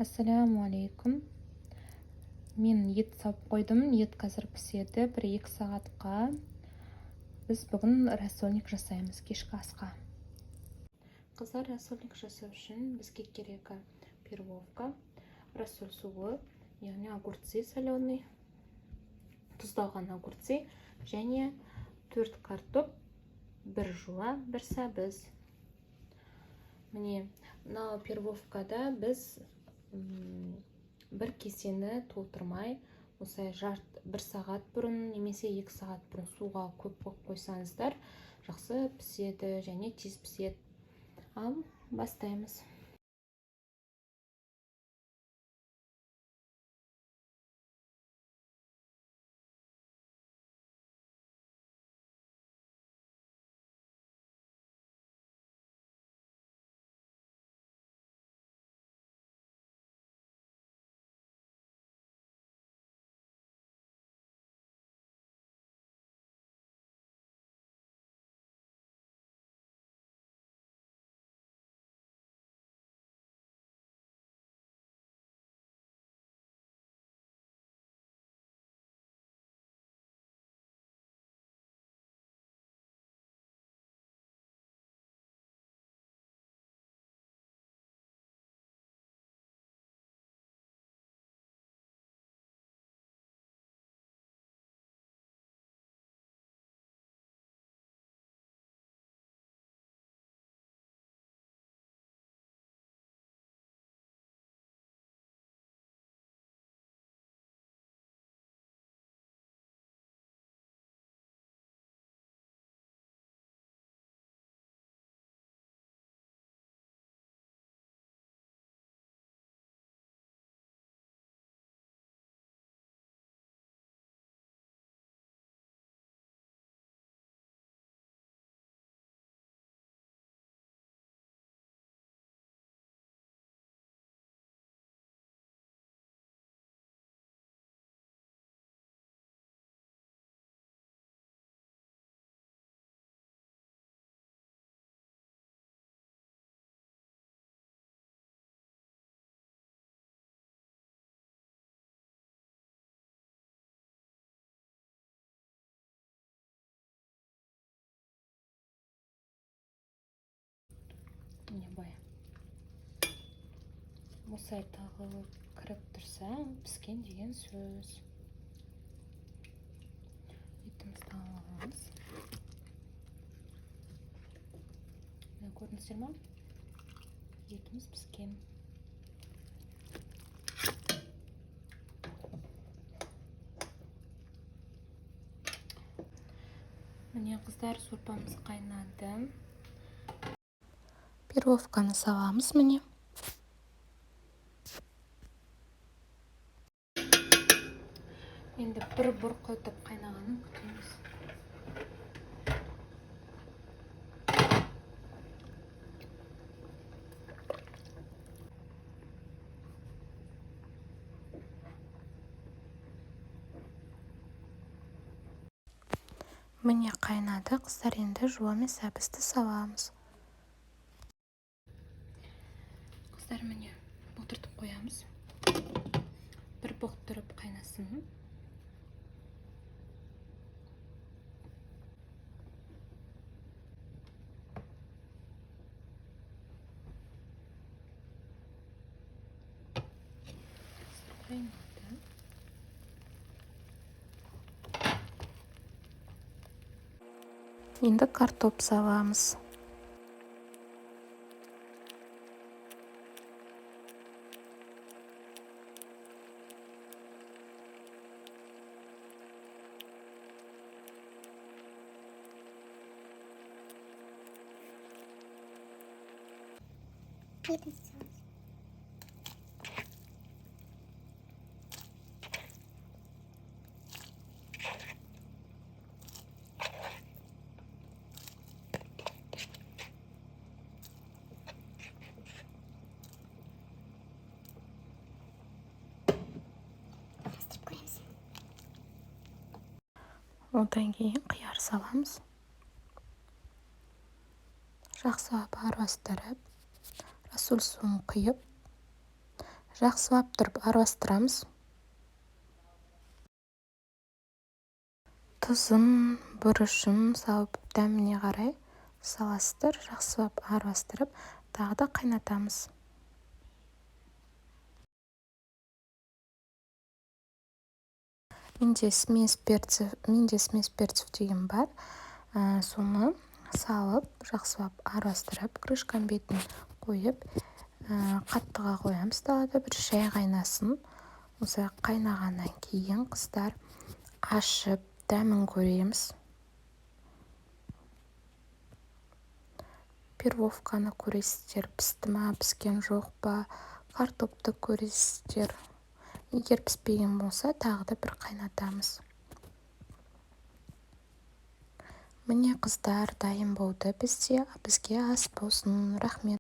Ассаламу алейкум. Мен ет сауып қойдым. Ет қазір піседі. 1-2 сағатқа. Біз бүгін рассольник жасаймыз кешкі асқа. Қыздар, рассольник жасау үшін бізге керегі перловка, рассоль суы, яғни огурцы соленый, тұздалған огурцы және 4 картоп, 1 жуа, 1 сәбіз. Міне, мынау перловкада біз бір кесені толтырмай, осылай 1 сағат бұрын немесе 2 сағат бұрын суға көп қойсаңыздар, жақсы піседі және тез піседі. Ал бастаймыз. Міне бай. Осылай тағы кіріп тұрса, піскен деген сөз. Етімізді аламыз. Көрдіңіздер ме? Етіміз піскен. Міне қыздар, сорпамыз қайнады. Перловканы саламыз міне. Енді бір бұрқ етіп қайнағанын күтеміз. Міне қайнады, қыздар, енді жуа мен сәбізді саламыз. Қыздар, міне бұлтыртып қоямыз. Bir бұқтырып қайнасын. Қайнады. Енді картоп саламыз. Одан кейін қияр саламыз. Жақсылап араластырып, рассоль суын құйып, Жақсылап тұрып араластырамыз. Тұзын, бұрышын салып дәміне қарай саласыздар. Жақсылап араластырып, тағы да қайнатамыз. Менде смесь перцев деген бар. Соны салып, жақсылап араластырып, крышканың бетін қойып, қаттыға қоямыз. Далада бір шай қайнасын. Осы қайнағаннан кейін қыздар ашып, дәмін көреміз. Перловканы көресіздер, пісті ма, піскен жоқ па, картопты көресіздер. Егер піспеген болса, тағы да бір қайнатамыз. Міне қыздар, дайын болды. Бізге ас болсын. Рахмет.